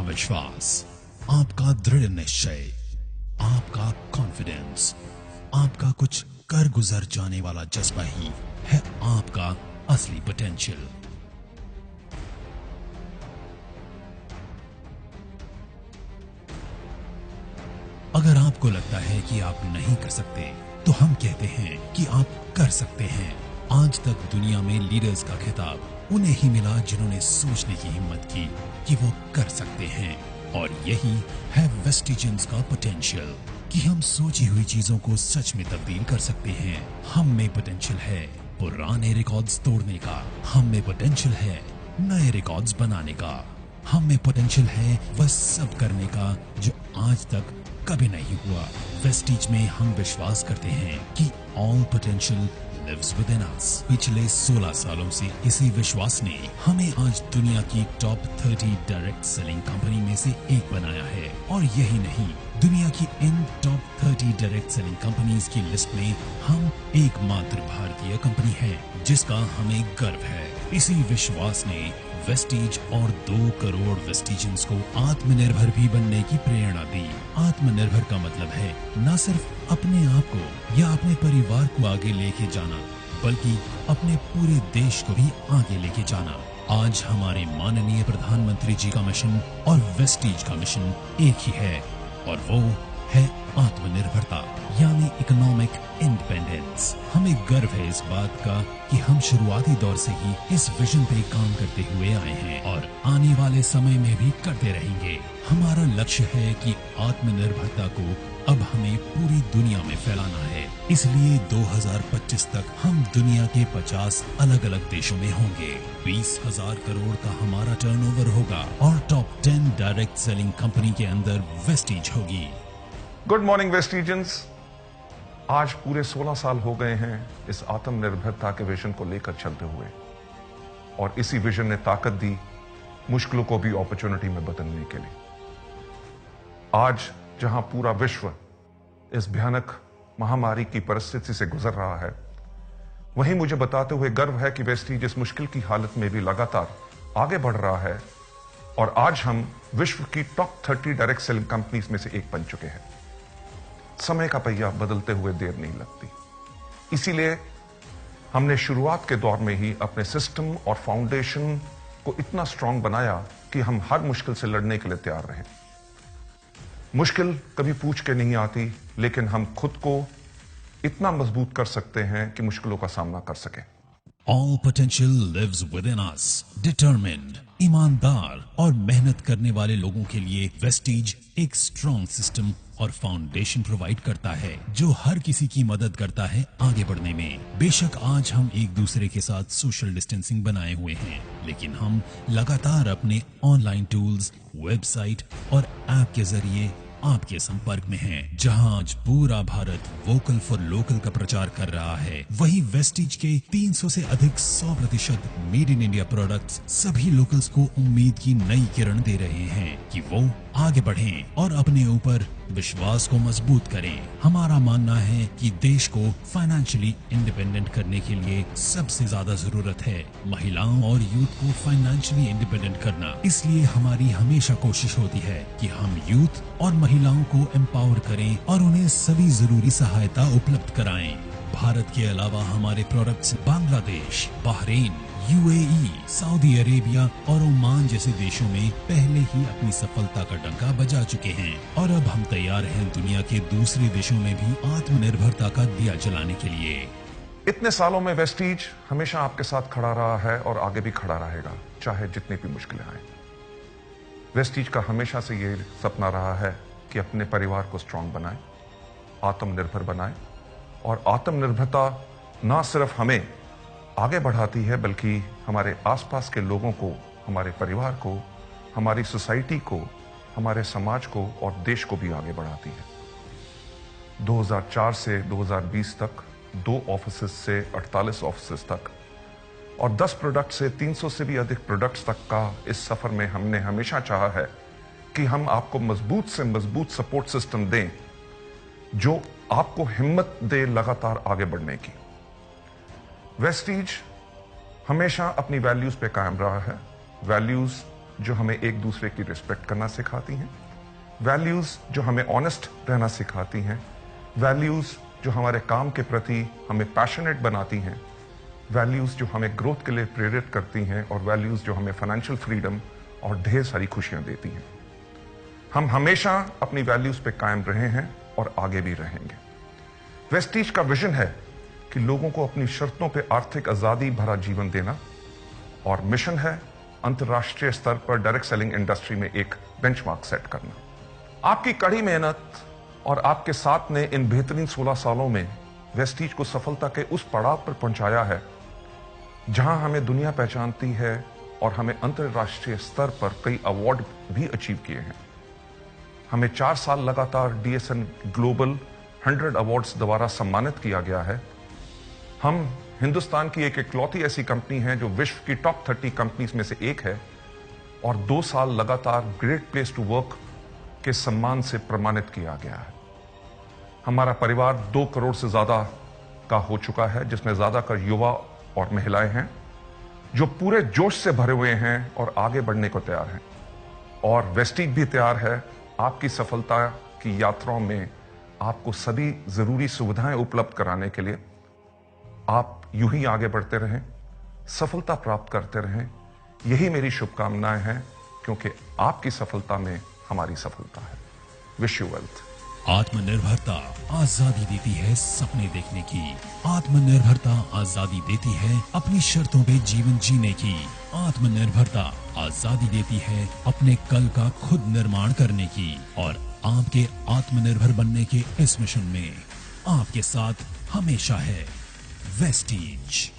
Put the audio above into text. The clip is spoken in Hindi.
विश्वास, आपका दृढ़ निश्चय, आपका कॉन्फिडेंस, आपका कुछ कर गुजर जाने वाला जज्बा ही है आपका असली पोटेंशियल। अगर आपको लगता है कि आप नहीं कर सकते, तो हम कहते हैं कि आप कर सकते हैं। आज तक दुनिया में लीडर्स का खिताब उन्हें ही मिला जिन्होंने सोचने की हिम्मत की कि वो कर सकते हैं। और यही है वेस्टिजियंस का पोटेंशियल कि हम सोची हुई चीजों को सच में तब्दील कर सकते हैं। हम में पोटेंशियल है पुराने रिकॉर्ड्स तोड़ने का, हम में पोटेंशियल है नए रिकॉर्ड्स बनाने का, हम में पोटेंशियल है वह सब करने का जो आज तक कभी नहीं हुआ। वेस्टीज में हम विश्वास करते हैं कि all potential lives within us. पिछले 16 सालों से इसी विश्वास ने हमें आज दुनिया की टॉप 30 डायरेक्ट सेलिंग कंपनी में से एक बनाया है। और यही नहीं, दुनिया की इन टॉप 30 डायरेक्ट सेलिंग कंपनीज की लिस्ट में हम एकमात्र भारतीय कंपनी है जिसका हमें गर्व है। इसी विश्वास ने वेस्टीज और 2 करोड़ वेस्टिजियंस को आत्मनिर्भर भी बनने की प्रेरणा दी। आत्मनिर्भर का मतलब है न सिर्फ अपने आप को या अपने परिवार को आगे लेके जाना, बल्कि अपने पूरे देश को भी आगे लेके जाना। आज हमारे माननीय प्रधानमंत्री जी का मिशन और वेस्टीज का मिशन एक ही है, और वो है आत्मनिर्भरता, यानी इकोनॉमिक इंडिपेंडेंस। हमें गर्व है इस बात का कि हम शुरुआती दौर से ही इस विजन पे काम करते हुए आए हैं और आने वाले समय में भी करते रहेंगे। हमारा लक्ष्य है कि आत्मनिर्भरता को अब हमें पूरी दुनिया में फैलाना है। इसलिए 2025 तक हम दुनिया के 50 अलग अलग देशों में होंगे। 20,000 करोड़ का हमारा टर्नओवर होगा और टॉप 10 डायरेक्ट सेलिंग कंपनी के अंदर वेस्टीज होगी। Good morning Vestigians. आज पूरे 16 साल हो गए हैं इस आत्मनिर्भरता के विजन को लेकर चलते हुए, और इसी विजन ने ताकत दी मुश्किलों को भी अपॉर्चुनिटी में बदलने के लिए। आज जहां पूरा विश्व इस भयानक महामारी की परिस्थिति से गुजर रहा है, वहीं मुझे बताते हुए गर्व है कि वेस्टीज इस मुश्किल की हालत में भी लगातार आगे बढ़ रहा है और आज हम विश्व की टॉप 30 डायरेक्ट सेलिंग कंपनीज में से एक बन चुके हैं। समय का पहिया बदलते हुए देर नहीं लगती, इसीलिए हमने शुरुआत के दौर में ही अपने सिस्टम और फाउंडेशन को इतना स्ट्रांग बनाया कि हम हर मुश्किल से लड़ने के लिए तैयार रहे। मुश्किल कभी पूछ के नहीं आती, लेकिन हम खुद को इतना मजबूत कर सकते हैं कि मुश्किलों का सामना कर सकें। All potential lives within us. Determined, ईमानदार और मेहनत करने वाले लोगों के लिए वेस्टीज एक स्ट्रॉन्ग सिस्टम और फाउंडेशन प्रोवाइड करता है जो हर किसी की मदद करता है आगे बढ़ने में। बेशक आज हम एक दूसरे के साथ सोशल डिस्टेंसिंग बनाए हुए हैं, लेकिन हम लगातार अपने ऑनलाइन टूल्स, वेबसाइट और ऐप के जरिए आपके संपर्क में हैं। जहां आज पूरा भारत वोकल फॉर लोकल का प्रचार कर रहा है, वहीं वेस्टीज के 300 से अधिक 100% मेड इन इंडिया प्रोडक्ट्स सभी लोकल्स को उम्मीद की नई किरण दे रहे हैं कि वो आगे बढ़ें और अपने ऊपर विश्वास को मजबूत करें। हमारा मानना है कि देश को फाइनेंशियली इंडिपेंडेंट करने के लिए सबसे ज्यादा जरूरत है महिलाओं और यूथ को फाइनेंशियली इंडिपेंडेंट करना। इसलिए हमारी हमेशा कोशिश होती है कि हम यूथ और महिलाओं को एम्पावर करें और उन्हें सभी जरूरी सहायता उपलब्ध कराएं। भारत के अलावा हमारे products Bangladesh, Bahrain, UAE, Saudi Arabia और ओमान जैसे देशों में पहले ही अपनी सफलता का डंका बजा चुके हैं, और अब हम तैयार हैं दुनिया के दूसरे देशों में भी आत्मनिर्भरता का दिया जलाने के लिए। इतने सालों में वेस्टीज हमेशा आपके साथ खड़ा रहा है और आगे भी खड़ा रहेगा, चाहे जितनी भी मुश्किलें आए। वेस्टीज का हमेशा से ये सपना रहा है कि अपने परिवार को स्ट्रांग बनाए, आत्मनिर्भर बनाए, और आत्मनिर्भरता ना सिर्फ हमें आगे बढ़ाती है बल्कि हमारे आसपास के लोगों को, हमारे परिवार को, हमारी सोसाइटी को, हमारे समाज को और देश को भी आगे बढ़ाती है। 2004 से 2020 तक 2 ऑफिसेस से 48 ऑफिसेस तक और 10 प्रोडक्ट से 300 से भी अधिक प्रोडक्ट्स तक का इस सफर में हमने हमेशा चाहा है कि हम आपको मजबूत से मजबूत सपोर्ट सिस्टम दें जो आपको हिम्मत दे लगातार आगे बढ़ने की। वेस्टीज हमेशा अपनी वैल्यूज पे कायम रहा है। वैल्यूज जो हमें एक दूसरे की रिस्पेक्ट करना सिखाती हैं, वैल्यूज जो हमें ऑनेस्ट रहना सिखाती हैं, वैल्यूज जो हमारे काम के प्रति हमें पैशनेट बनाती हैं, वैल्यूज जो हमें ग्रोथ के लिए प्रेरित करती हैं, और वैल्यूज जो हमें फाइनेंशियल फ्रीडम और ढेर सारी खुशियां देती हैं। हम हमेशा अपनी वैल्यूज पे कायम रहे हैं और आगे भी रहेंगे। वेस्टीज का विजन है कि लोगों को अपनी शर्तों पे आर्थिक आजादी भरा जीवन देना, और मिशन है अंतर्राष्ट्रीय स्तर पर डायरेक्ट सेलिंग इंडस्ट्री में एक बेंचमार्क सेट करना। आपकी कड़ी मेहनत और आपके साथ ने इन बेहतरीन 16 सालों में वेस्टीज को सफलता के उस पड़ाव पर पहुंचाया है जहां हमें दुनिया पहचानती है, और हमें अंतर्राष्ट्रीय स्तर पर कई अवार्ड भी अचीव किए हैं। हमें 4 साल लगातार DSN ग्लोबल 100 अवार्ड्स द्वारा सम्मानित किया गया है। हम हिंदुस्तान की एक इकलौती ऐसी कंपनी है जो विश्व की टॉप 30 कंपनीज में से एक है, और 2 साल लगातार ग्रेट प्लेस टू वर्क के सम्मान से प्रमाणित किया गया है। हमारा परिवार 2 करोड़ से ज्यादा का हो चुका है, जिसमें ज्यादातर युवा और महिलाएं हैं जो पूरे जोश से भरे हुए हैं और आगे बढ़ने को तैयार हैं। और वेस्टीज भी तैयार है आपकी सफलता की यात्राओं में आपको सभी जरूरी सुविधाएं उपलब्ध कराने के लिए। आप यूं ही आगे बढ़ते रहें, सफलता प्राप्त करते रहें, यही मेरी शुभकामनाएं हैं, क्योंकि आपकी सफलता में हमारी सफलता है। Wish you wealth. आत्मनिर्भरता आजादी देती है सपने देखने की। आत्मनिर्भरता आजादी देती है अपनी शर्तों पे जीवन जीने की। आत्मनिर्भरता आजादी देती है अपने कल का खुद निर्माण करने की। और आपके आत्मनिर्भर बनने के इस मिशन में आपके साथ हमेशा है वेस्टीज।